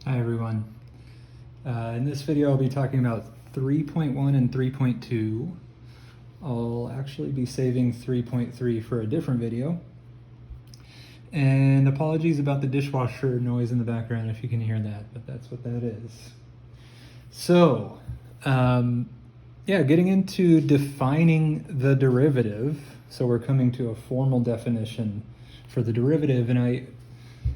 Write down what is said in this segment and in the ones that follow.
Hi everyone. In this video I'll be talking about 3.1 and 3.2. I'll actually be saving 3.3 for a different video. And apologies about the dishwasher noise in the background if you can hear that, but that's what that is. So, getting into defining the derivative. So we're coming to a formal definition for the derivative, and I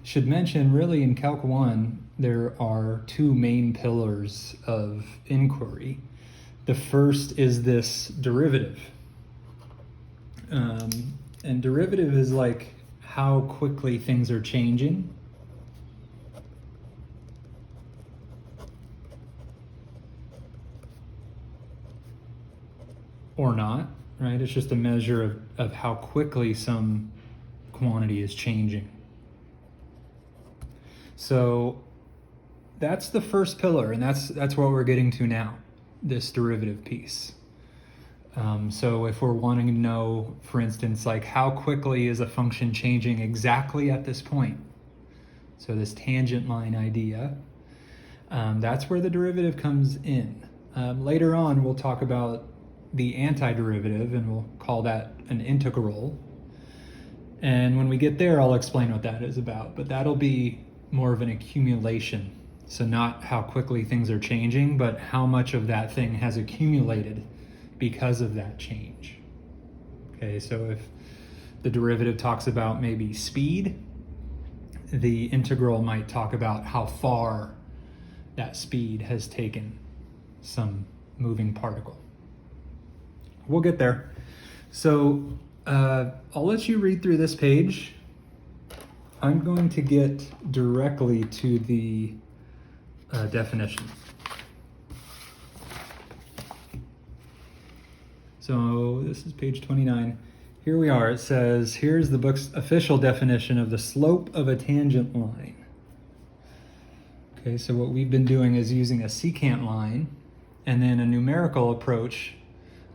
should mention, really, in Calc 1, there are two main pillars of inquiry. The first is this derivative. And derivative is like how quickly things are changing. Or not, right? It's just a measure of how quickly some quantity is changing. So that's the first pillar, and that's what we're getting to now, this derivative piece. So if we're wanting to know, for instance, like how quickly is a function changing exactly at this point, so this tangent line idea, that's where the derivative comes in. Later on, we'll talk about the antiderivative, and we'll call that an integral. And when we get there, I'll explain what that is about, but that'll be more of an accumulation. So not how quickly things are changing, but how much of that thing has accumulated because of that change. Okay, so if the derivative talks about maybe speed, the integral might talk about how far that speed has taken some moving particle. We'll get there. So I'll let you read through this page. I'm going to get directly to the definition. So this is page 29. Here we are. It says, here's the book's official definition of the slope of a tangent line. Okay, so what we've been doing is using a secant line and then a numerical approach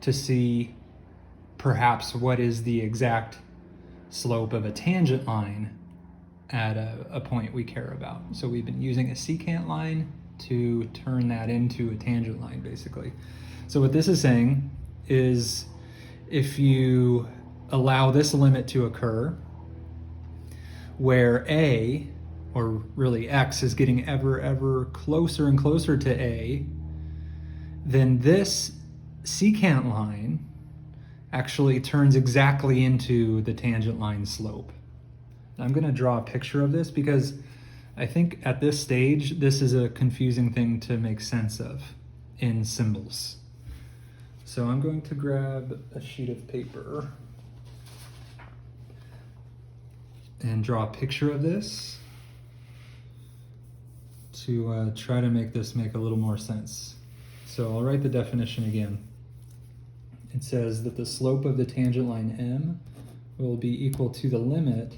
to see perhaps what is the exact slope of a tangent line at a point we care about. So we've been using a secant line to turn that into a tangent line, basically. So what this is saying is if you allow this limit to occur, where a, or really x, is getting ever closer and closer to a, then this secant line actually turns exactly into the tangent line slope. I'm going to draw a picture of this because I think at this stage, this is a confusing thing to make sense of in symbols. So I'm going to grab a sheet of paper and draw a picture of this to try to make this make a little more sense. So I'll write the definition again. It says that the slope of the tangent line m will be equal to the limit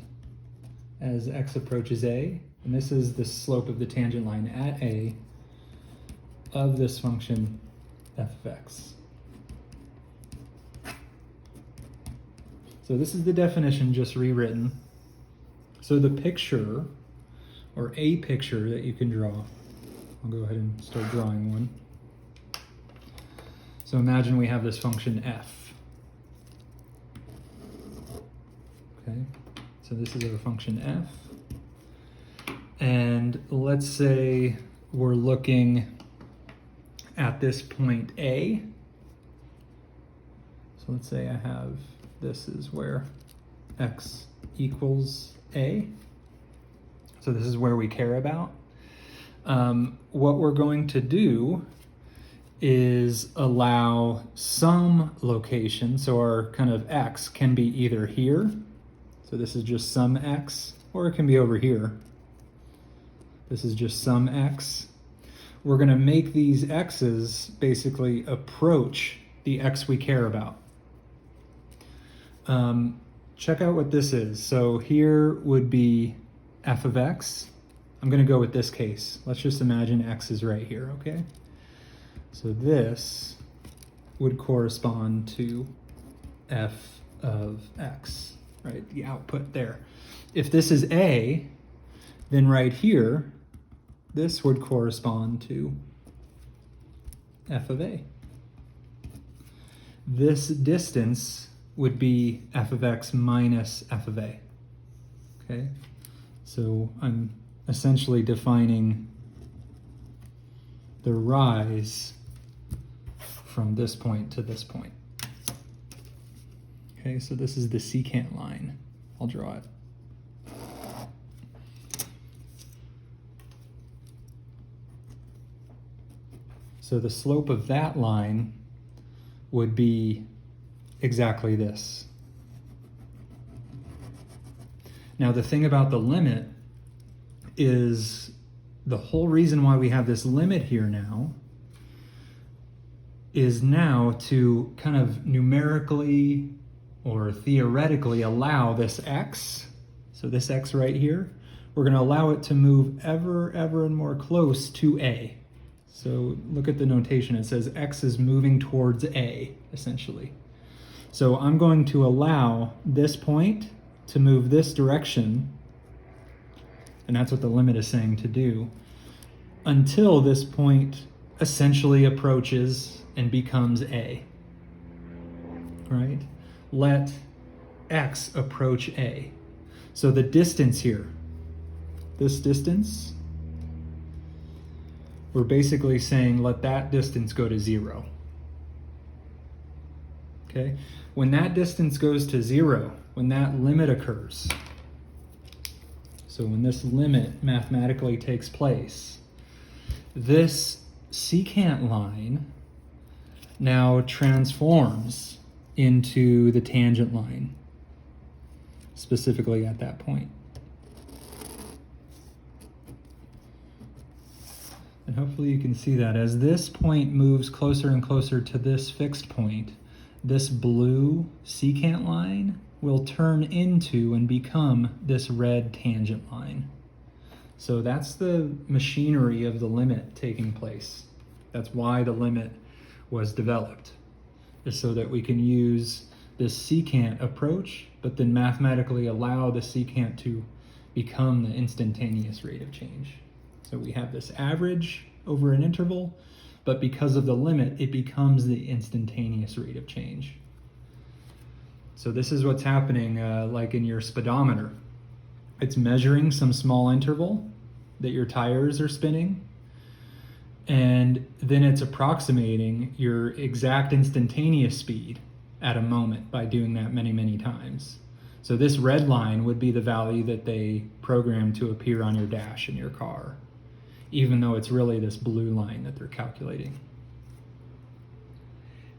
as x approaches a, and this is the slope of the tangent line at a of this function f of x. So this is the definition just rewritten. So the picture, or a picture that you can draw, I'll go ahead and start drawing one. So imagine we have this function f. Okay, so this is our function f. And let's say we're looking at this point a. So let's say I have, this is where x equals a. So this is where we care about. What we're going to do is allow some location, so our kind of x can be either here, so this is just some x, or it can be over here. This is just some x. We're going to make these x's basically approach the x we care about. Check out what this is. So here would be f of x. I'm going to go with this case. Let's just imagine x is right here, okay? So this would correspond to f of x, right? The output there. If this is a, then right here, this would correspond to f of a. This distance would be f of x minus f of a. Okay, so I'm essentially defining the rise from this point to this point. Okay, so this is the secant line. I'll draw it. So the slope of that line would be exactly this. Now the thing about the limit is the whole reason why we have this limit here now is now to kind of numerically or theoretically allow this x, so this x right here, we're going to allow it to move ever and more close to a. So look at the notation. It says x is moving towards a, essentially. So I'm going to allow this point to move this direction, and that's what the limit is saying to do, until this point essentially approaches and becomes a, right? Let x approach a. So the distance here, this distance, we're basically saying let that distance go to 0. Okay? When that distance goes to 0, when that limit occurs, so when this limit mathematically takes place, this secant line now transforms into the tangent line, specifically at that point. And hopefully you can see that as this point moves closer and closer to this fixed point, this blue secant line will turn into and become this red tangent line. So that's the machinery of the limit taking place. That's why the limit was developed, is so that we can use this secant approach, but then mathematically allow the secant to become the instantaneous rate of change. So we have this average over an interval, but because of the limit, it becomes the instantaneous rate of change. So this is what's happening like in your speedometer. It's measuring some small interval that your tires are spinning, and then it's approximating your exact instantaneous speed at a moment by doing that many times. So this red line would be the value that they programmed to appear on your dash in your car, even though it's really this blue line that they're calculating.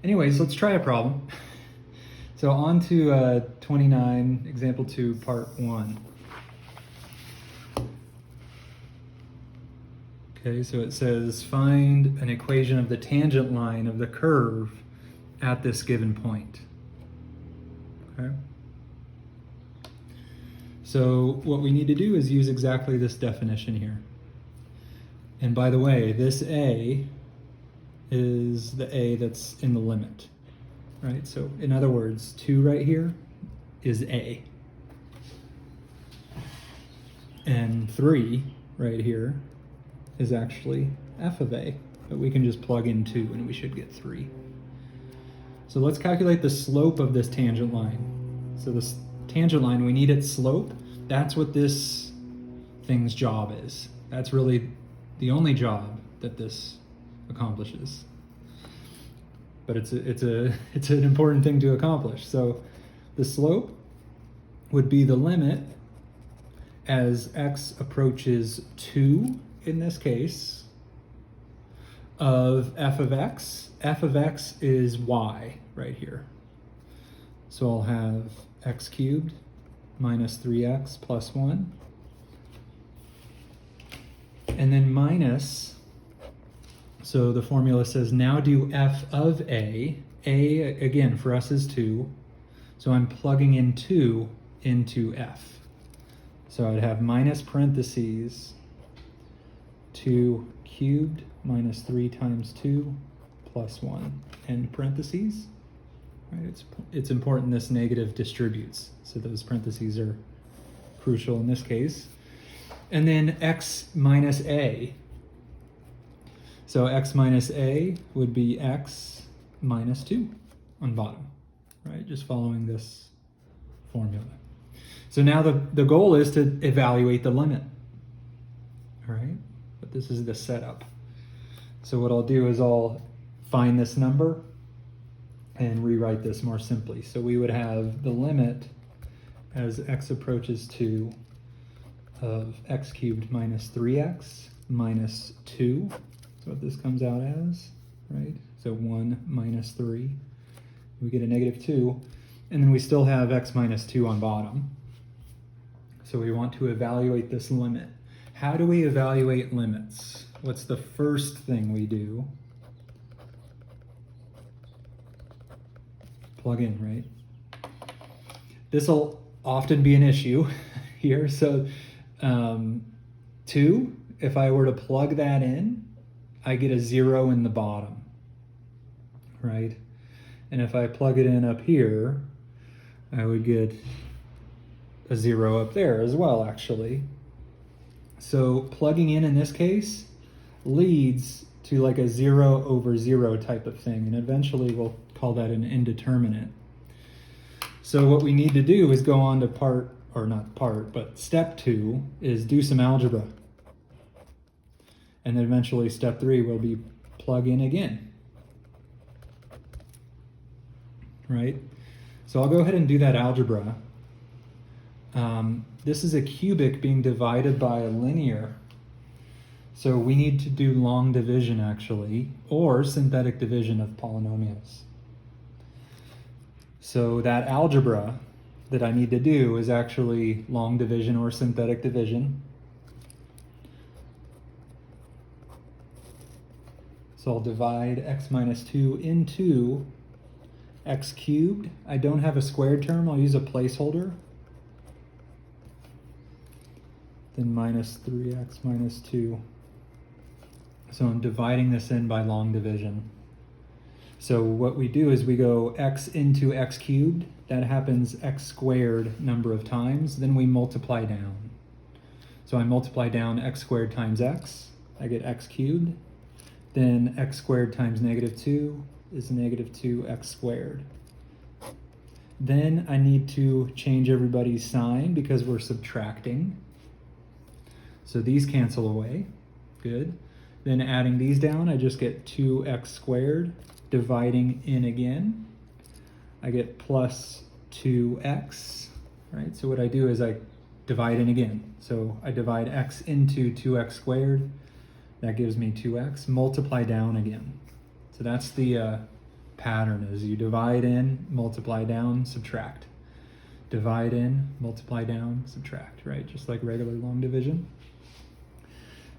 Anyways, let's try a problem. So on to 29, example 2, part 1. Okay, so it says find an equation of the tangent line of the curve at this given point. Okay. So what we need to do is use exactly this definition here. And by the way, this a is the a that's in the limit, right? So in other words, 2 right here is a. And 3 right here is actually f of a, but we can just plug in 2 and we should get 3. So let's calculate the slope of this tangent line. So this tangent line, we need its slope. That's what this thing's job is. That's really the only job that this accomplishes. But it's an important thing to accomplish. So the slope would be the limit as x approaches 2, in this case, of f of x. F of x is y right here. So I'll have x cubed minus 3x plus 1. And then minus, so the formula says now do f of a. A, again, for us is 2. So I'm plugging in 2 into f. So I'd have minus parentheses 2 cubed minus 3 times 2 plus 1 end parentheses. Right? It's important this negative distributes. So those parentheses are crucial in this case. And then x minus a. So x minus a would be x minus 2 on bottom, right? Just following this formula. So now the goal is to evaluate the limit, all right? But this is the setup. So what I'll do is I'll find this number and rewrite this more simply. So we would have the limit as x approaches 2 of x cubed minus 3x minus 2. That's what this comes out as, right? So 1 minus 3. We get a negative 2. And then we still have x minus 2 on bottom. So we want to evaluate this limit. How do we evaluate limits? What's the first thing we do? Plug in, right? This will often be an issue here. So 2, if I were to plug that in, I get a 0 in the bottom, right? And if I plug it in up here, I would get a 0 up there as well, actually. So plugging in this case leads to like a 0 over 0 type of thing, and eventually we'll call that an indeterminate. So what we need to do is go on to step 2 is do some algebra. And then eventually step 3 will be plug in again, right? So I'll go ahead and do that algebra. This is a cubic being divided by a linear. So we need to do long division actually, or synthetic division of polynomials. So that algebra that I need to do is actually long division or synthetic division. So I'll divide x minus 2 into x cubed. I don't have a squared term, I'll use a placeholder. Then minus 3x minus 2. So I'm dividing this in by long division. So what we do is we go x into x cubed. That happens x squared number of times. Then we multiply down. So I multiply down x squared times x. I get x cubed. Then x squared times negative 2 is negative 2x squared. Then I need to change everybody's sign because we're subtracting. So these cancel away. Good. Then adding these down, I just get 2x squared. Dividing in again, I get plus 2x, right? So what I do is I divide in again. So I divide x into 2x squared. That gives me 2x. Multiply down again. So that's the pattern, is you divide in, multiply down, subtract. Divide in, multiply down, subtract, right? Just like regular long division.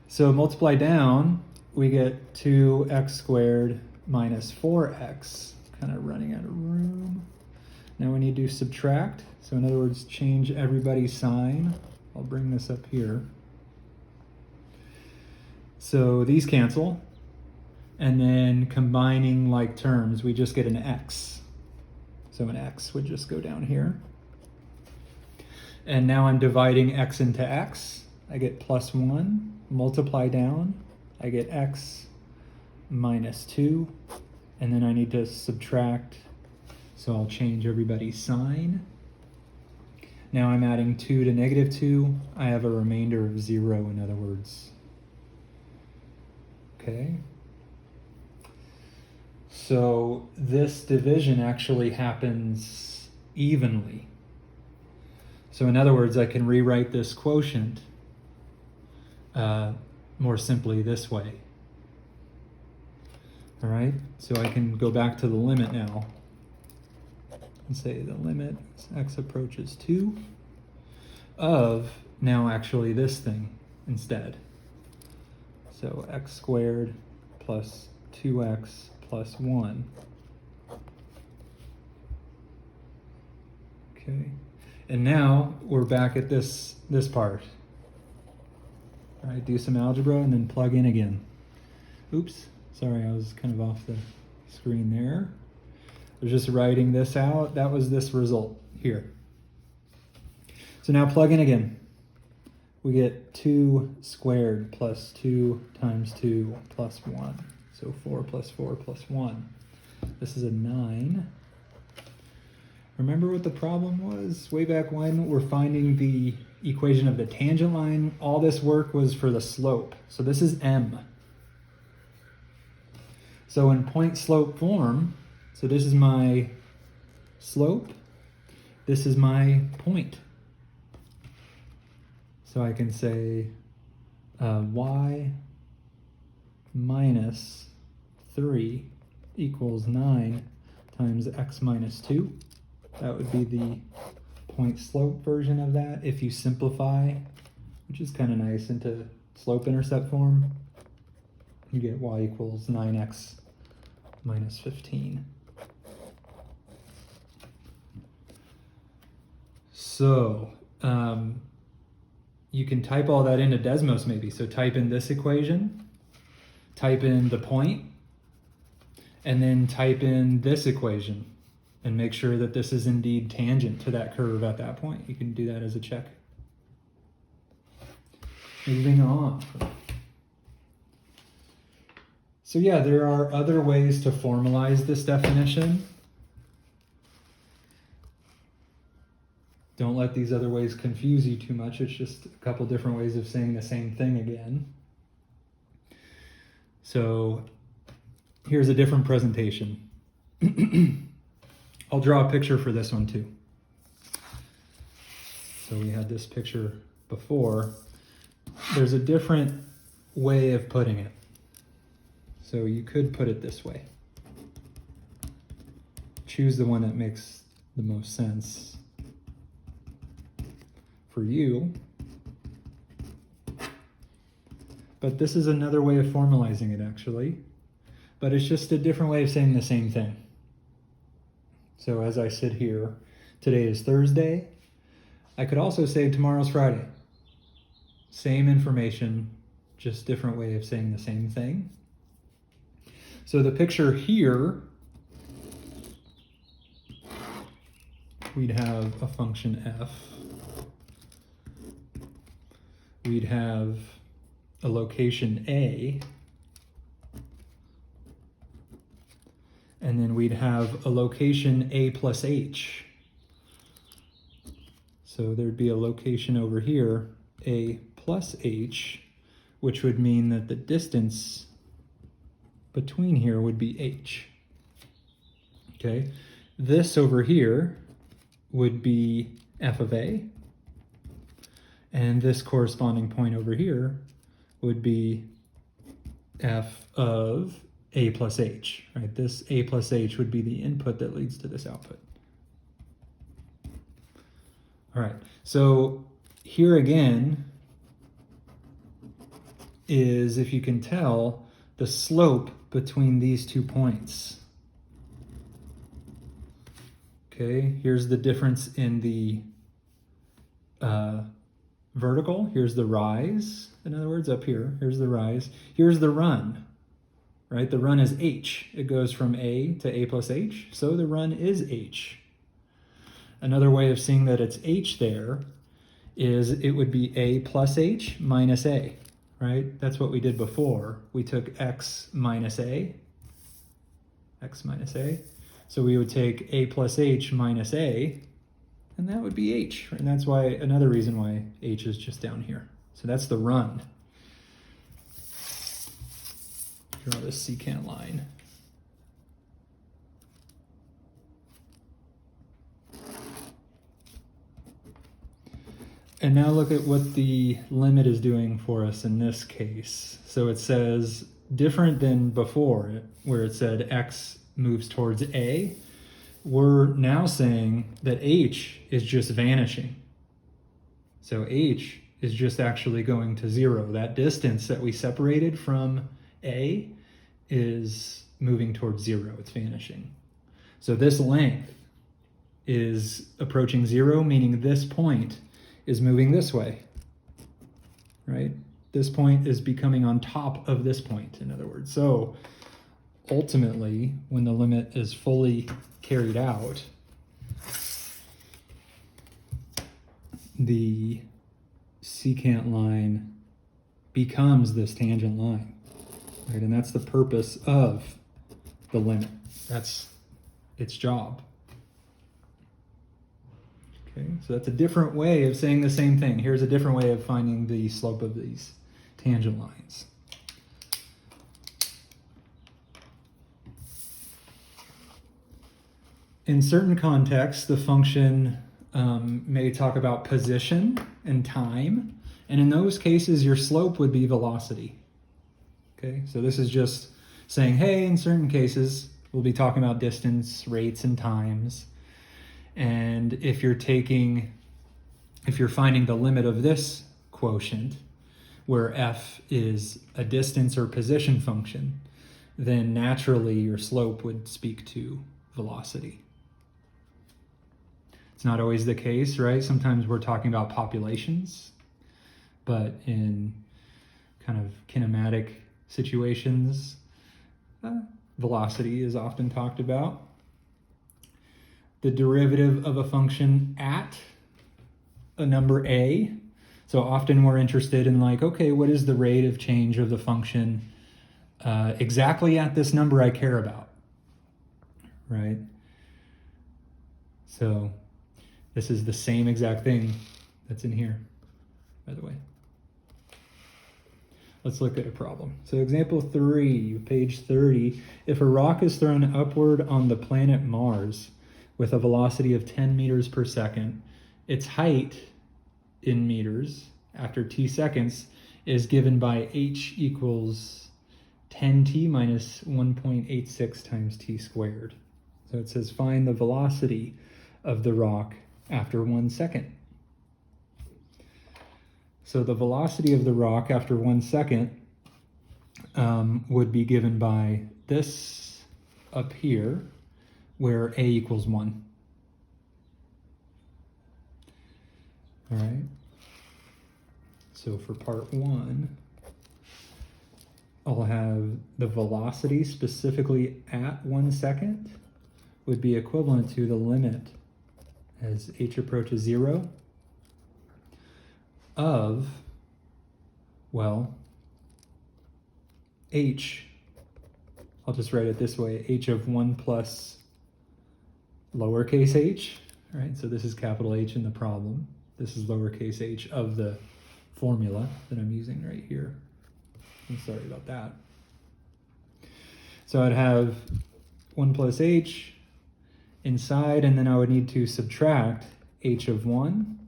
So multiply down, we get 2x squared minus 4x, kind of running out of room. Now we need to subtract. So in other words, change everybody's sign. I'll bring this up here. So these cancel. And then combining like terms, we just get an x. So an x would just go down here. And now I'm dividing x into x. I get plus 1. Multiply down, I get x minus 2, and then I need to subtract, so I'll change everybody's sign. Now I'm adding 2 to negative 2. I have a remainder of 0, in other words. Okay. So this division actually happens evenly. So in other words, I can rewrite this quotient more simply this way. All right, so I can go back to the limit now and say the limit as x approaches 2 of now actually this thing instead. So x squared plus 2x plus 1. Okay, and now we're back at this part. All right, do some algebra and then plug in again. Oops, sorry, I was kind of off the screen there. I was just writing this out. That was this result here. So now plug in again. we get 2 squared plus 2 times 2 plus 1. So 4 plus 4 plus 1. This is a 9. Remember what the problem was way back when? We're finding the equation of the tangent line. All this work was for the slope. So this is m. So in point slope form, so this is my slope, this is my point. So I can say y minus 3 equals 9 times x minus 2. That would be the point slope version of that if you simplify, which is kind of nice, into slope intercept form. You get y equals 9x minus 15. So you can type all that into Desmos maybe. So type in this equation, type in the point, and then type in this equation and make sure that this is indeed tangent to that curve at that point. You can do that as a check. Moving on. So yeah, there are other ways to formalize this definition. Don't let these other ways confuse you too much. It's just a couple different ways of saying the same thing again. So here's a different presentation. I'll draw a picture for this one too. So we had this picture before. There's a different way of putting it. So you could put it this way. Choose the one that makes the most sense for you. But this is another way of formalizing it actually. But it's just a different way of saying the same thing. So as I sit here, today is Thursday. I could also say tomorrow's Friday. Same information, just different way of saying the same thing. So the picture here, we'd have a function f. We'd have a location A. And then we'd have a location A plus H. So there'd be a location over here, A plus H, which would mean that the distance between here would be H. Okay, this over here would be f of A, and this corresponding point over here would be f of A plus H, right? This A plus H would be the input that leads to this output. All right, so here again is, if you can tell, the slope between these 2 points. Okay, here's the difference in the vertical. Here's the rise, in other words, up here. Here's the rise. Here's the run, right? The run is H. It goes from A to A plus H, so the run is H. Another way of seeing that it's H there is it would be A plus H minus A, right? That's what we did before. We took X minus A. So we would take A plus H minus A, and that would be H. And that's why, another reason why H is just down here. So that's the run. Draw this secant line. And now look at what the limit is doing for us in this case. So it says, different than before, where it said X moves towards A, we're now saying that H is just vanishing. So H is just actually going to 0. That distance that we separated from A is moving towards 0. It's vanishing. So this length is approaching 0, meaning this point is moving this way, right? This point is becoming on top of this point, in other words. So ultimately, when the limit is fully carried out, the secant line becomes this tangent line, right? And that's the purpose of the limit. That's its job. Okay, so that's a different way of saying the same thing. Here's a different way of finding the slope of these tangent lines. In certain contexts, the function may talk about position and time, and in those cases, your slope would be velocity. Okay, so this is just saying, hey, in certain cases, we'll be talking about distance, rates, and times. And if you're finding the limit of this quotient, where f is a distance or position function, then naturally your slope would speak to velocity. It's not always the case, right? Sometimes we're talking about populations, but in kind of kinematic situations, velocity is often talked about. The derivative of a function at a number a. So often we're interested in like, okay, what is the rate of change of the function exactly at this number I care about, right? So this is the same exact thing that's in here, by the way. Let's look at a problem. So example 3, page 30. If a rock is thrown upward on the planet Mars with a velocity of 10 meters per second, its height in meters after t seconds is given by h equals 10t minus 1.86 times t squared. So it says find the velocity of the rock after 1 second. So the velocity of the rock after 1 second would be given by this up here, where a equals 1. All right. So for part 1, I'll have the velocity specifically at 1 second would be equivalent to the limit as h approaches 0 of, well, h, I'll just write it this way, h of 1 plus lowercase h, right? So this is capital H in the problem. This is lowercase h of the formula that I'm using right here. I'm sorry about that. So I'd have 1 plus h inside, and then I would need to subtract h of 1.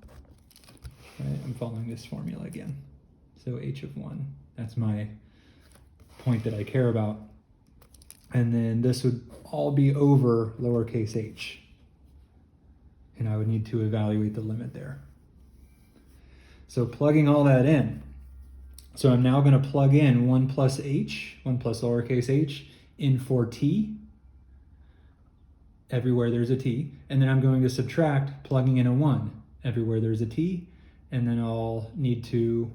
Right, I'm following this formula again. So h of 1, that's my point that I care about. And then this would all be over lowercase h. And I would need to evaluate the limit there. So plugging all that in. So I'm now going to plug in 1 plus h, 1 plus lowercase h, in for t, everywhere there's a t. And then I'm going to subtract, plugging in a 1, everywhere there's a t. And then I'll need to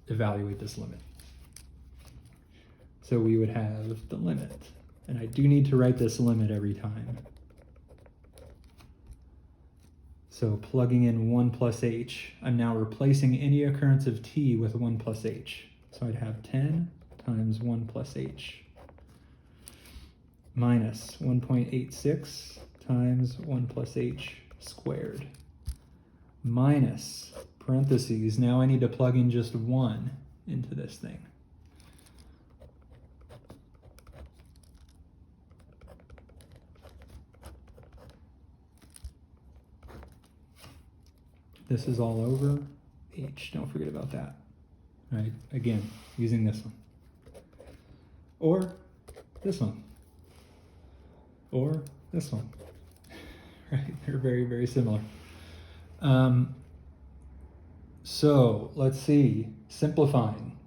evaluate this limit. So we would have the limit. And I do need to write this limit every time. So plugging in 1 plus h, I'm now replacing any occurrence of t with 1 plus h. So I'd have 10 times 1 plus h minus 1.86 times 1 plus h squared minus parentheses. Now I need to plug in just 1 into this thing. This is all over h. Don't forget about that. Right? Again, using this one. Or this one. Or this one. Right? They're very, very similar. So let's see, simplifying.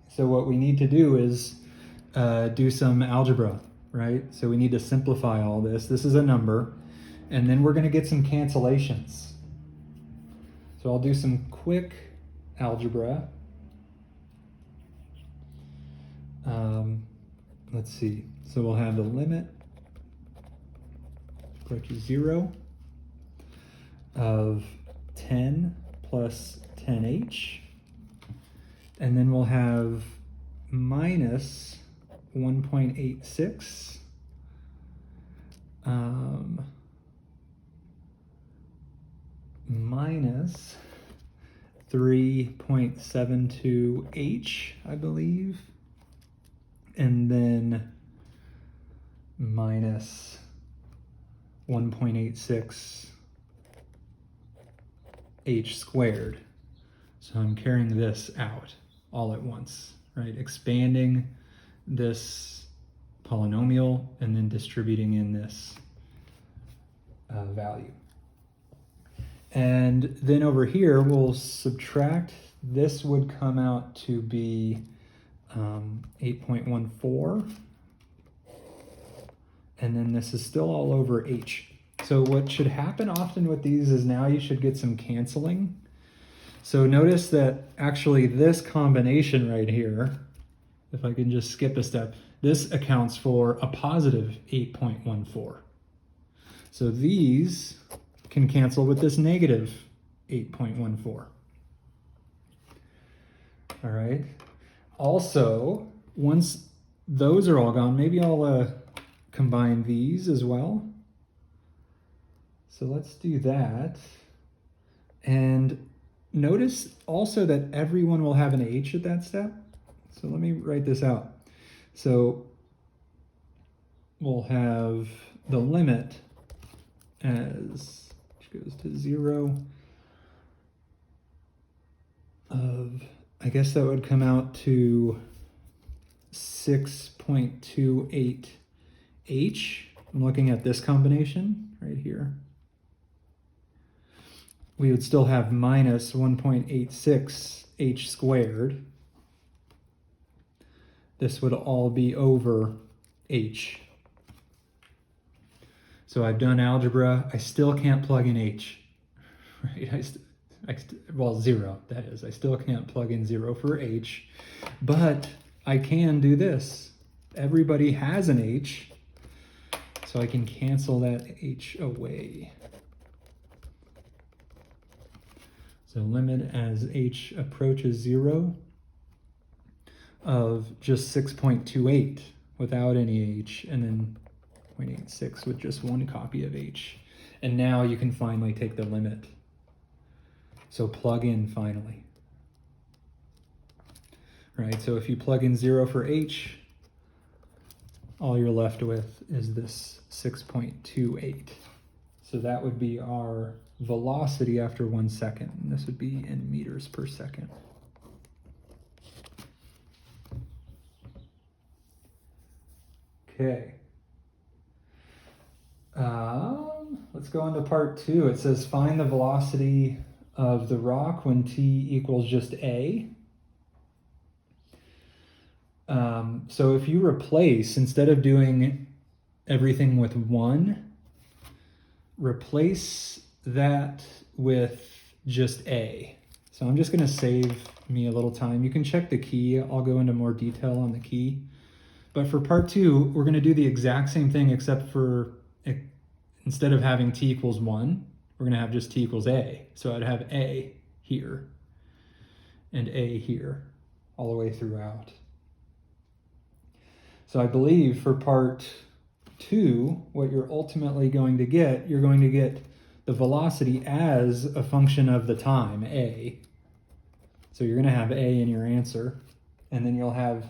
So what we need to do is do some algebra, right? So we need to simplify all this. This is a number, and then we're going to get some cancellations. So I'll do some quick algebra. Let's see. So we'll have the limit approaches 0 of 10 plus 10H. And then we'll have minus 1.86 minus 3.72H, I believe, and then minus 1.86 H squared. So I'm carrying this out all at once, right? Expanding this polynomial and then distributing in this value. And then over here, we'll subtract. This would come out to be 8.14. And then this is still all over H. So what should happen often with these is now you should get some canceling. So notice that actually this combination right here, if I can just skip a step, this accounts for a positive 8.14. So these can cancel with this negative 8.14. All right. Also, once those are all gone, maybe I'll combine these as well. So let's do that. And notice also that everyone will have an H at that step. So let me write this out. So we'll have the limit as, which goes to 0 of, I guess that would come out to 6.28 H. I'm looking at this combination right here. We would still have minus 1.86 H squared. This would all be over H. So I've done algebra. I still can't plug in H, right? Well, 0, that is. I still can't plug in 0 for H, but I can do this. Everybody has an H, so I can cancel that H away. So limit as H approaches 0 of just 6.28 without any H, and then 0.86 with just one copy of H. And now you can finally take the limit. So plug in finally. Right, so if you plug in 0 for H, all you're left with is this 6.28. So that would be our velocity after 1 second. And this would be in meters per second. Okay. Let's go into part 2. It says find the velocity of the rock when t equals just a. So if you replace, instead of doing everything with 1, replace that with just a. So I'm just going to save me a little time. You can check the key. I'll go into more detail on the key. But for part 2, we're going to do the exact same thing, except for instead of having t equals 1, we're going to have just t equals a. So I'd have a here and a here all the way throughout. So I believe for part 2, what you're ultimately going to get, you're going to get the velocity as a function of the time, a. So you're going to have a in your answer, and then you'll have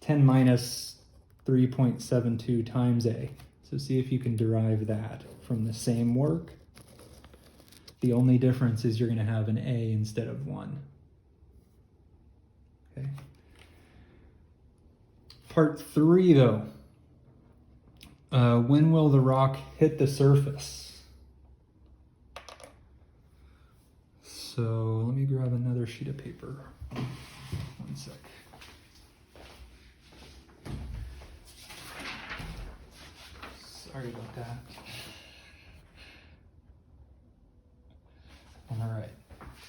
10 minus 3.72 times a. So see if you can derive that from the same work. The only difference is you're going to have an a instead of 1. Okay. Part 3, though. When will the rock hit the surface? So let me grab another sheet of paper. 1 sec. Sorry about that. All right.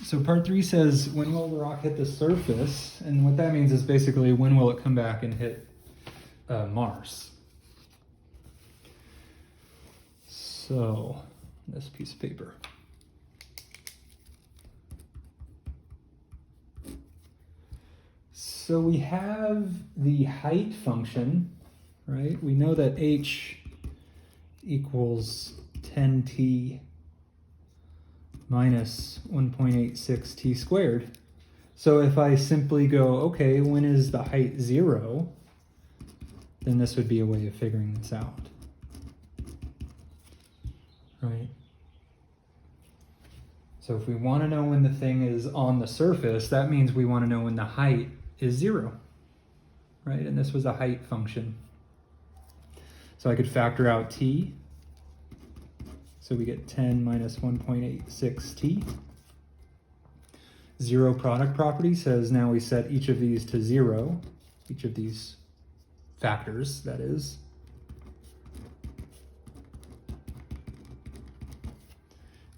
So part 3 says, when will the rock hit the surface? And what that means is basically, when will it come back and hit Mars? So, this piece of paper. So we have the height function, right? We know that h equals 10t minus 1.86 t squared. So if I simply go, okay, when is the height 0? Then this would be a way of figuring this out, right? So if we want to know when the thing is on the surface, that means we want to know when the height is 0, right? And this was a height function. So I could factor out t. So we get 10 minus 1.86t. Zero product property says now we set each of these to 0, each of these factors, that is.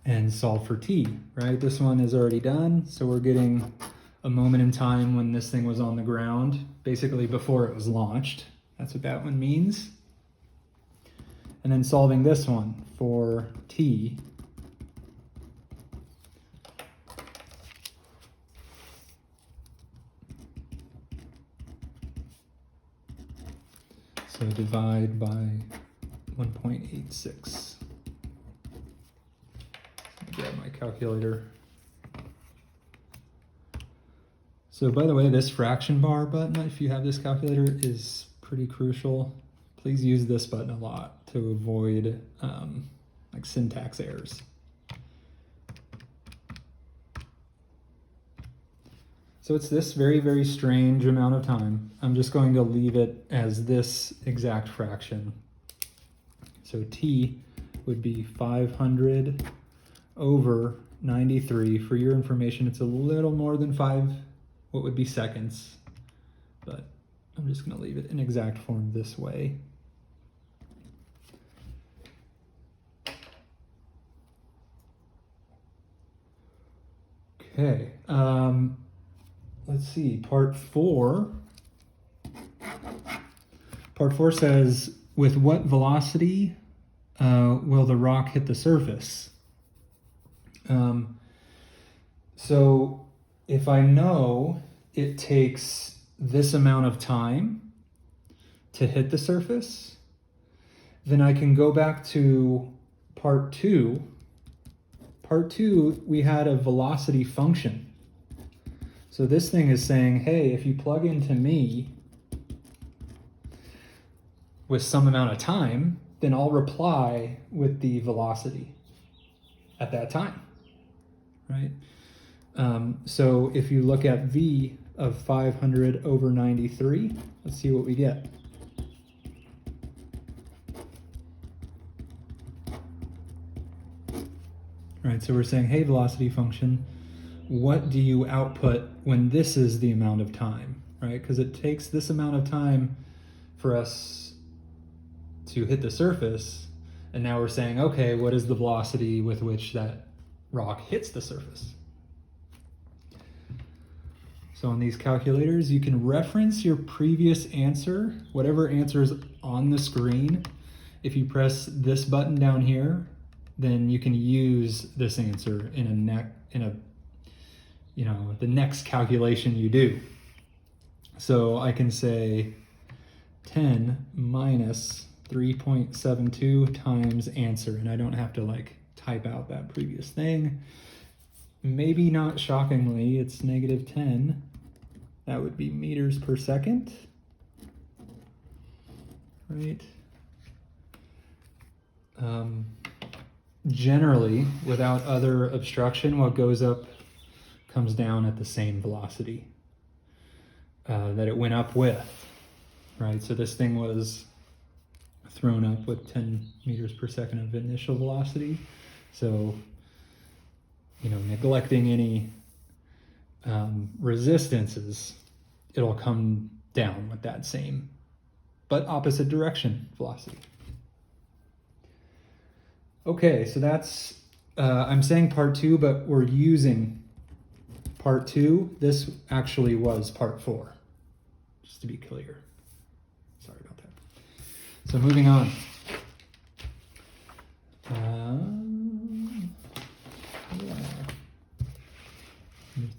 And solve for t, right? This one is already done, so we're getting a moment in time when this thing was on the ground, basically before it was launched. That's what that one means. And then solving this one for t. So divide by 1.86. Grab my calculator. So by the way, this fraction bar button, if you have this calculator, is pretty crucial. Please use this button a lot to avoid like syntax errors. So it's this very, very strange amount of time. I'm just going to leave it as this exact fraction. So t would be 500 over 93. For your information, it's a little more than 5, what would be seconds, but I'm just going to leave it in exact form this way. Okay, let's see, part 4. Part 4 says, with what velocity will the rock hit the surface? So if I know it takes this amount of time to hit the surface, then I can go back to part 2. Part 2, we had a velocity function. So this thing is saying, hey, if you plug into me with some amount of time, then I'll reply with the velocity at that time, right? So if you look at v of 500 over 93, let's see what we get. All right, so we're saying, hey, velocity function, what do you output when this is the amount of time, right? Because it takes this amount of time for us to hit the surface, and now we're saying, okay, what is the velocity with which that rock hits the surface? So on these calculators, you can reference your previous answer, whatever answer is on the screen. If you press this button down here, then you can use this answer in the next calculation you do. So I can say 10 minus 3.72 times answer, and I don't have to like type out that previous thing. Maybe not shockingly, it's -10. That would be meters per second, right? Generally, without other obstruction, what goes up comes down at the same velocity that it went up with, right? So this thing was thrown up with 10 meters per second of initial velocity. So, neglecting any resistances, it'll come down with that same, but opposite direction velocity. Okay, so that's, I'm saying part 2, but we're using part 2. This actually was part 4, just to be clear. Sorry about that. So moving on.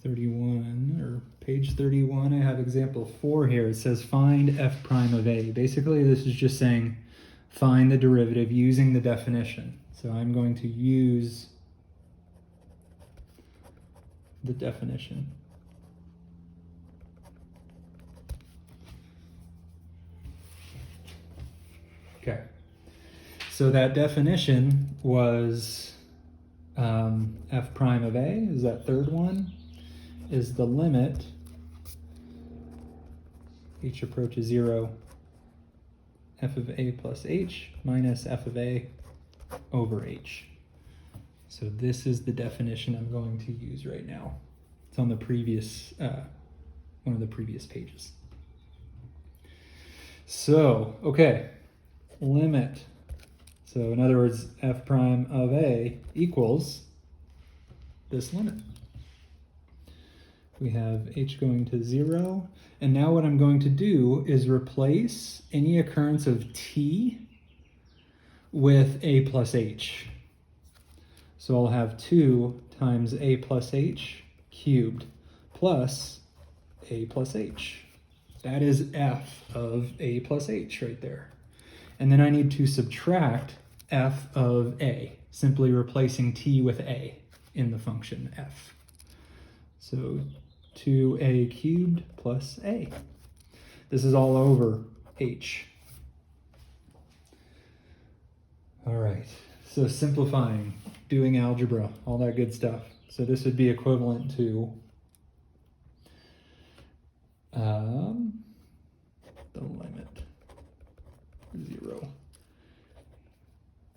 31, or Page 31, I have example 4 here. It says find f prime of a. Basically, this is just saying find the derivative using the definition. So I'm going to use the definition. Okay. So that definition was f prime of a, is that third one, is the limit h approaches 0, f of a plus h minus f of a over h. So this is the definition I'm going to use right now. It's on the previous, one of the previous pages. So, okay, limit. So in other words, f prime of a equals this limit. We have h going to 0. And now what I'm going to do is replace any occurrence of t with a plus h. So I'll have 2 times a plus h cubed plus a plus h. That is f of a plus h right there. And then I need to subtract f of a, simply replacing t with a in the function f. So 2a cubed plus a. This is all over h. All right, so simplifying, doing algebra, all that good stuff. So this would be equivalent to the limit 0.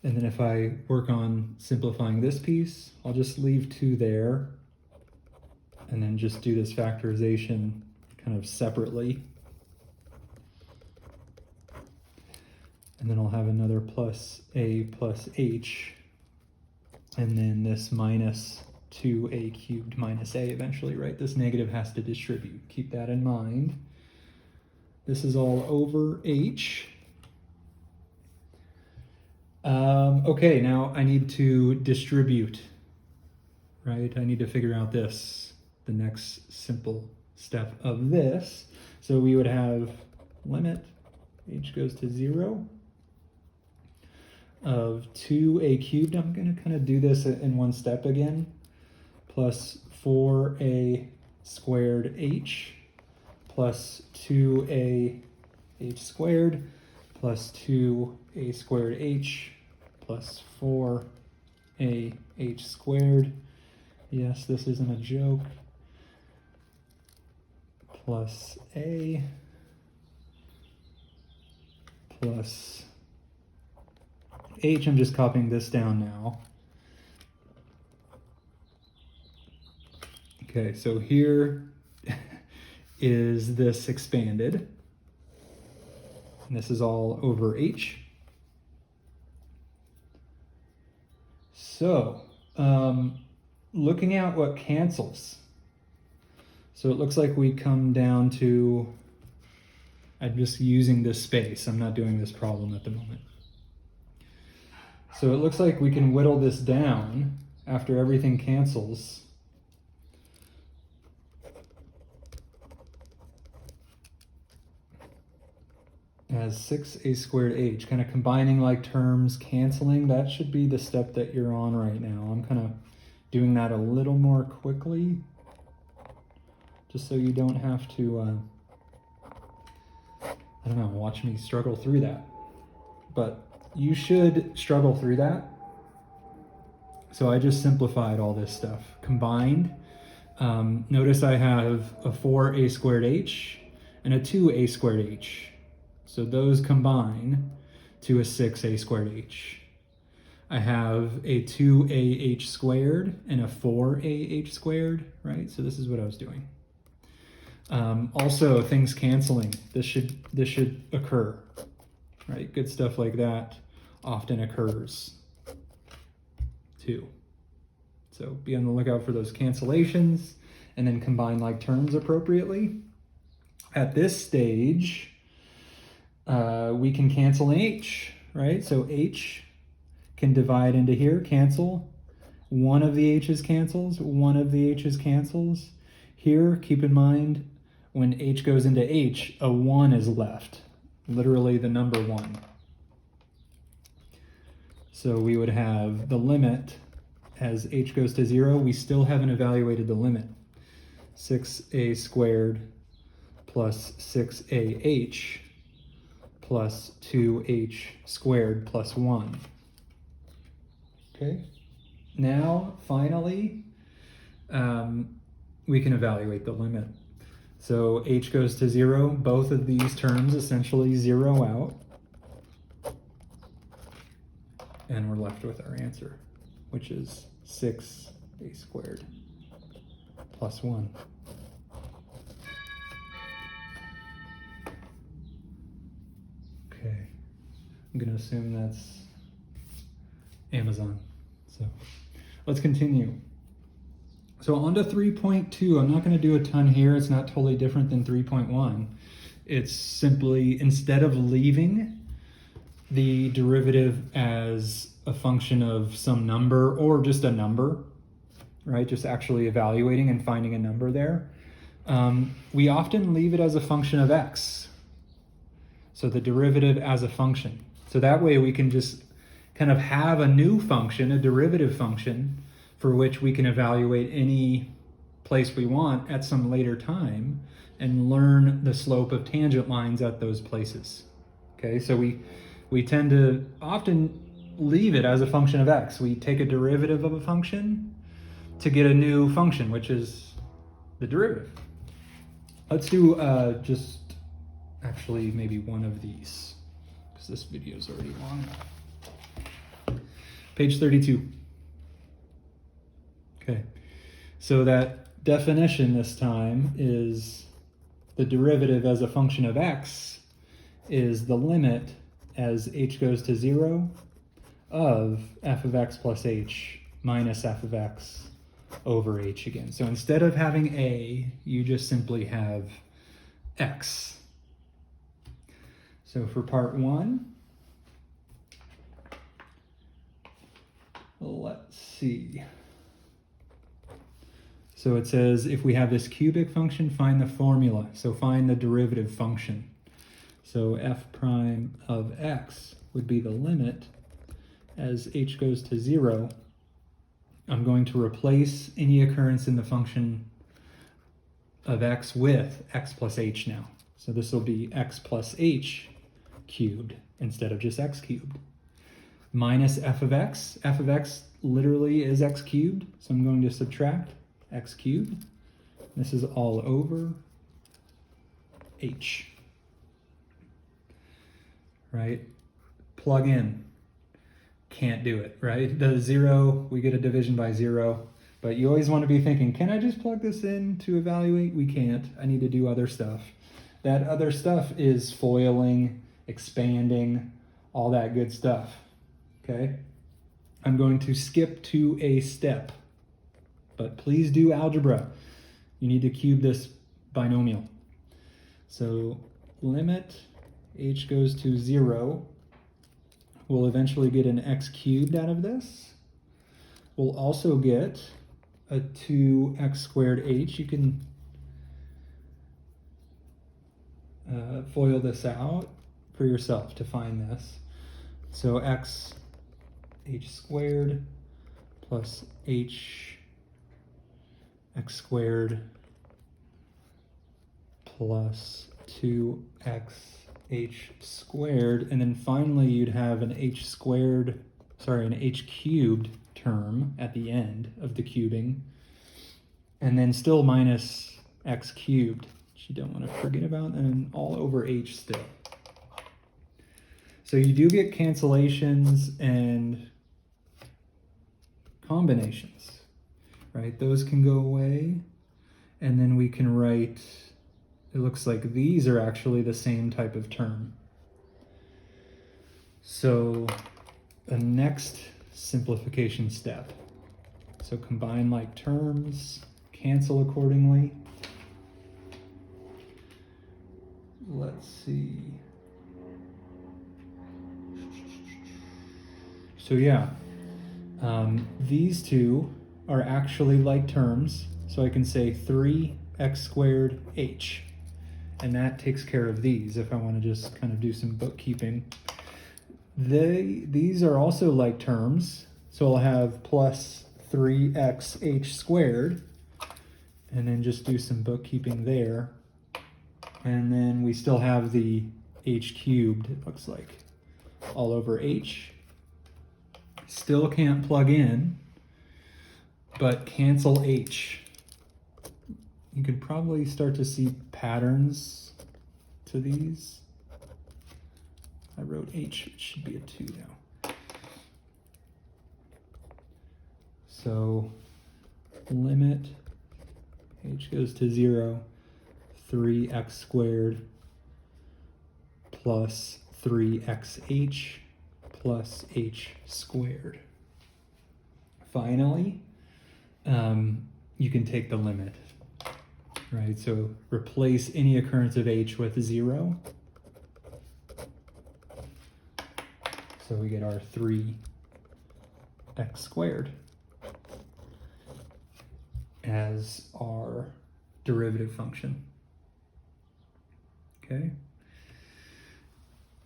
And then if I work on simplifying this piece, I'll just leave 2 there and then just do this factorization kind of separately. And then I'll have another plus a plus h, and then this minus 2a cubed minus a eventually, right? This negative has to distribute. Keep that in mind. This is all over h. Okay, now I need to distribute, right? I need to figure out this, the next simple step of this. So we would have limit h goes to 0 of 2a cubed. I'm going to kind of do this in one step again, plus 4a squared h plus 2a h squared plus 2a squared h plus 4a h squared. Yes, this isn't a joke. Plus a plus h. I'm just copying this down now. Okay, so here is this expanded. And this is all over h. So, looking at what cancels. So it looks like we come down to, I'm just using this space. I'm not doing this problem at the moment. So it looks like we can whittle this down after everything cancels. As 6a squared h, kind of combining like terms, canceling. That should be the step that you're on right now. I'm kind of doing that a little more quickly, just so you don't have to, I don't know, watch me struggle through that. But you should struggle through that. So I just simplified all this stuff. Combined, notice I have a 4a squared h and a 2a squared h. So those combine to a 6a squared h. I have a 2ah squared and a 4ah squared, right? So this is what I was doing. Also, things canceling. This should occur, right? Good stuff like that often occurs too. So be on the lookout for those cancellations and then combine like terms appropriately. At this stage, we can cancel an h, right? So h can divide into here, cancel. One of the h's cancels, one of the h's cancels. Here, keep in mind, when h goes into h, a 1 is left, literally the number 1. So we would have the limit as h goes to 0. We still haven't evaluated the limit. 6a squared plus 6ah plus 2h squared plus 1. Okay, now finally we can evaluate the limit. So h goes to 0, both of these terms essentially zero out, and we're left with our answer, which is 6a squared plus 1. Okay, I'm going to assume that's Amazon. So let's continue. So on to 3.2. I'm not going to do a ton here. It's not totally different than 3.1. It's simply, instead of leaving the derivative as a function of some number or just a number, right? Just actually evaluating and finding a number there. We often leave it as a function of x. So the derivative as a function. So that way we can just kind of have a new function, a derivative function, for which we can evaluate any place we want at some later time and learn the slope of tangent lines at those places. Okay, so we tend to often leave it as a function of x. We take a derivative of a function to get a new function, which is the derivative. Let's do just actually maybe one of these, because this video is already long. Page 32. Okay, so that definition this time is the derivative as a function of x is the limit as h goes to 0 of f of x plus h minus f of x over h again. So instead of having a, you just simply have x. So for part 1, let's see. So it says if we have this cubic function, find the formula. So find the derivative function. So f prime of x would be the limit as h goes to 0. I'm going to replace any occurrence in the function of x with x plus h now. So this will be x plus h cubed instead of just x cubed. Minus f of x. F of x literally is x cubed, so I'm going to subtract x cubed. This is all over h. Right? Plug in. Can't do it, right? The 0, we get a division by 0, but you always want to be thinking, can I just plug this in to evaluate? We can't. I need to do other stuff. That other stuff is foiling, expanding, all that good stuff. Okay? I'm going to skip to a step, but please do algebra. You need to cube this binomial. So limit h goes to 0. We'll eventually get an x cubed out of this. We'll also get a 2x squared h. You can FOIL this out for yourself to find this. So x h squared plus h x squared plus 2x h squared, and then finally you'd have an h squared, sorry, an h cubed term at the end of the cubing, and then still minus x cubed, which you don't want to forget about, and all over h still. So you do get cancellations and combinations, right? Those can go away, and then we can write, it looks like these are actually the same type of term. So the next simplification step. So combine like terms, cancel accordingly. Let's see. So yeah, these two are actually like terms. So I can say 3 x squared h. And that takes care of these if I want to just kind of do some bookkeeping. These are also like terms, so I'll have plus 3xh squared, and then just do some bookkeeping there. And then we still have the h cubed, it looks like, all over h. Still can't plug in, but cancel h. You could probably start to see patterns to these. I wrote h, it should be a 2 now. So limit h goes to 0, 3x squared plus 3xh plus h squared. Finally, you can take the limit, right? So replace any occurrence of h with 0. So we get our 3x squared as our derivative function. Okay.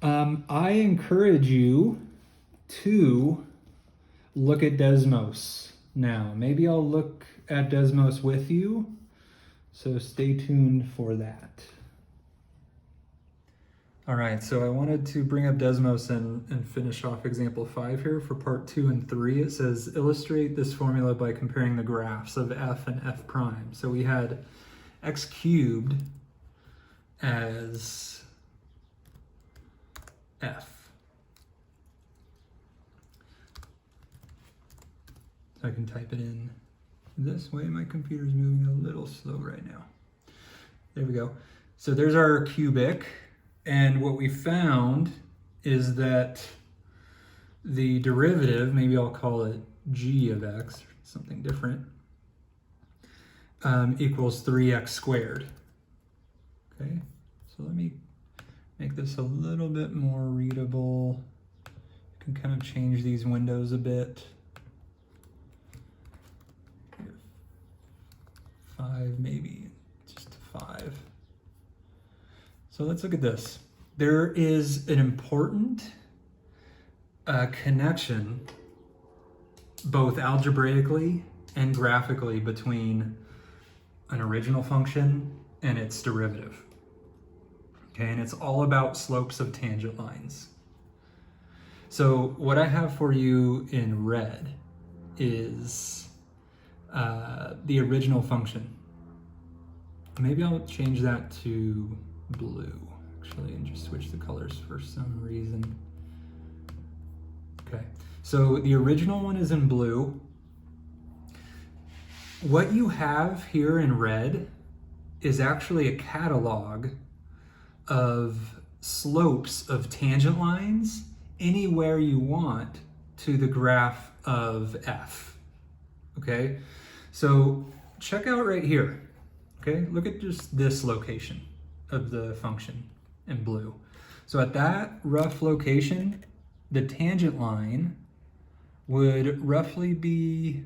I encourage you to look at Desmos now. Maybe I'll look at Desmos with you, so stay tuned for that. All right, so I wanted to bring up Desmos and finish off example 5 here for part 2 and 3. It says, illustrate this formula by comparing the graphs of f and f prime. So we had x cubed as f. So I can type it in this way. My computer's moving a little slow right now. There we go. So there's our cubic. And what we found is that the derivative, maybe I'll call it g of x, or something different, equals 3x squared. Okay, so let me make this a little bit more readable. You can kind of change these windows a bit. 5 maybe, just 5. So let's look at this. There is an important connection, both algebraically and graphically, between an original function and its derivative. Okay, and it's all about slopes of tangent lines. So what I have for you in red is the original function. Maybe I'll change that to blue, actually, and just switch the colors for some reason. Okay, so the original one is in blue. What you have here in red is actually a catalog of slopes of tangent lines anywhere you want to the graph of f. Okay, so check out right here. Okay, look at just this location of the function in blue. So at that rough location, the tangent line would roughly be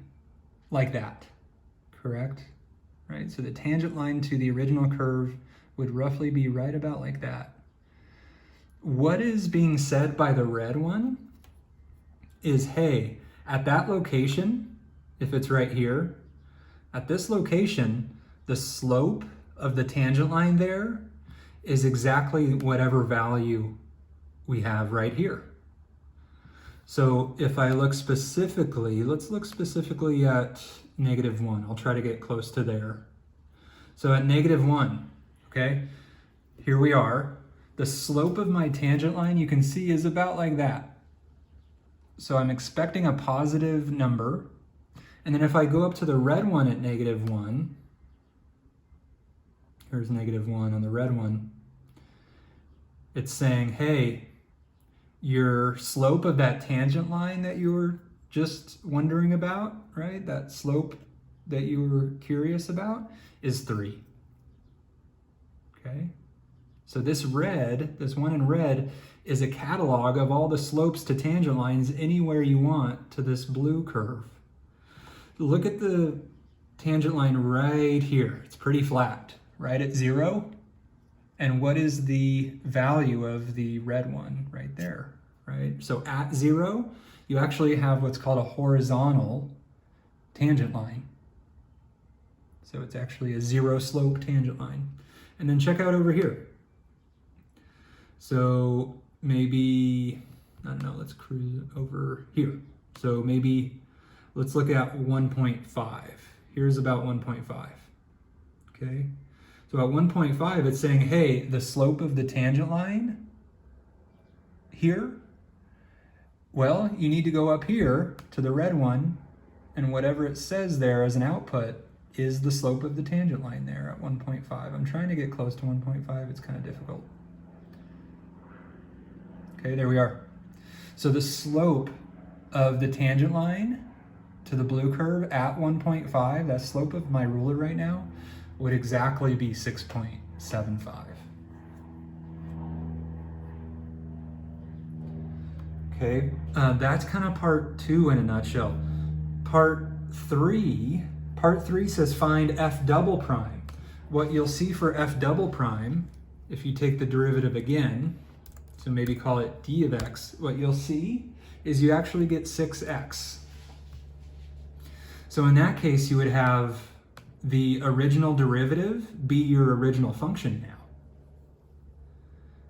like that, correct? Right, so the tangent line to the original curve would roughly be right about like that. What is being said by the red one is, hey, at that location, if it's right here, at this location, the slope of the tangent line there is exactly whatever value we have right here. So if I look specifically, let's look specifically at -1. I'll try to get close to there. So at -1, okay, here we are. The slope of my tangent line, you can see, is about like that. So I'm expecting a positive number. And then if I go up to the red one at -1, here's -1 on the red one, it's saying, hey, your slope of that tangent line that you were just wondering about, right? That slope that you were curious about is 3. Okay? So this red, this one in red, is a catalog of all the slopes to tangent lines anywhere you want to this blue curve. Look at the tangent line right here. It's pretty flat, right at 0. And what is the value of the red one right there, right? So at 0, you actually have what's called a horizontal tangent line. So it's actually a 0 slope tangent line. And then check out over here. So maybe, I don't know, let's cruise over here. So maybe let's look at 1.5. Here's about 1.5, okay? So at 1.5, it's saying, hey, the slope of the tangent line here, well, you need to go up here to the red one, and whatever it says there as an output is the slope of the tangent line there at 1.5. I'm trying to get close to 1.5. It's kind of difficult. Okay, there we are. So the slope of the tangent line to the blue curve at 1.5, that slope of my ruler right now, would exactly be 6.75. Okay, that's kind of part 2 in a nutshell. Part 3 says find f double prime. What you'll see for f double prime, if you take the derivative again, so maybe call it d of x, what you'll see is you actually get 6x. So in that case, you would have the original derivative be your original function now.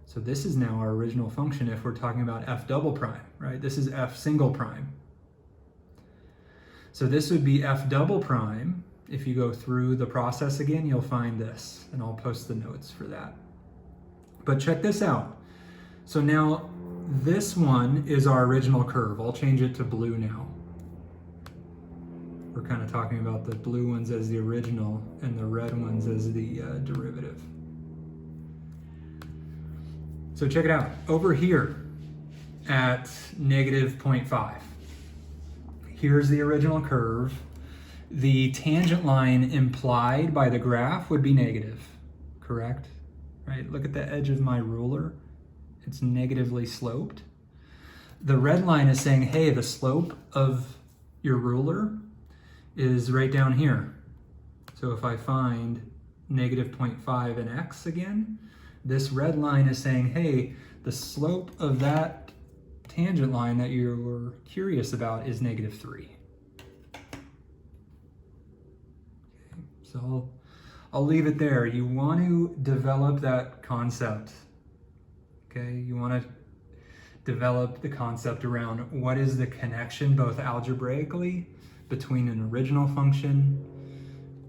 So this is now our original function if we're talking about f double prime, right? This is f single prime. So this would be f double prime. If you go through the process again, you'll find this, and I'll post the notes for that. But check this out. So now this one is our original curve. I'll change it to blue now. We're kind of talking about the blue ones as the original and the red ones as the derivative. So check it out. Over here at negative 0.5, here's the original curve. The tangent line implied by the graph would be negative, correct? Right? Look at the edge of my ruler. It's negatively sloped. The red line is saying, hey, the slope of your ruler is right down here. So if I find negative 0.5 in x again, this red line is saying, hey, the slope of that tangent line that you were curious about is negative 3. Okay, so I'll leave it there. You want to develop that concept. Okay, you want to develop the concept around what is the connection, both algebraically, between an original function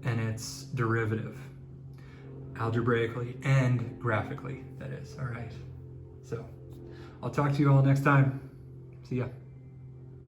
and its derivative, algebraically and graphically, that is. All right, so I'll talk to you all next time. See ya.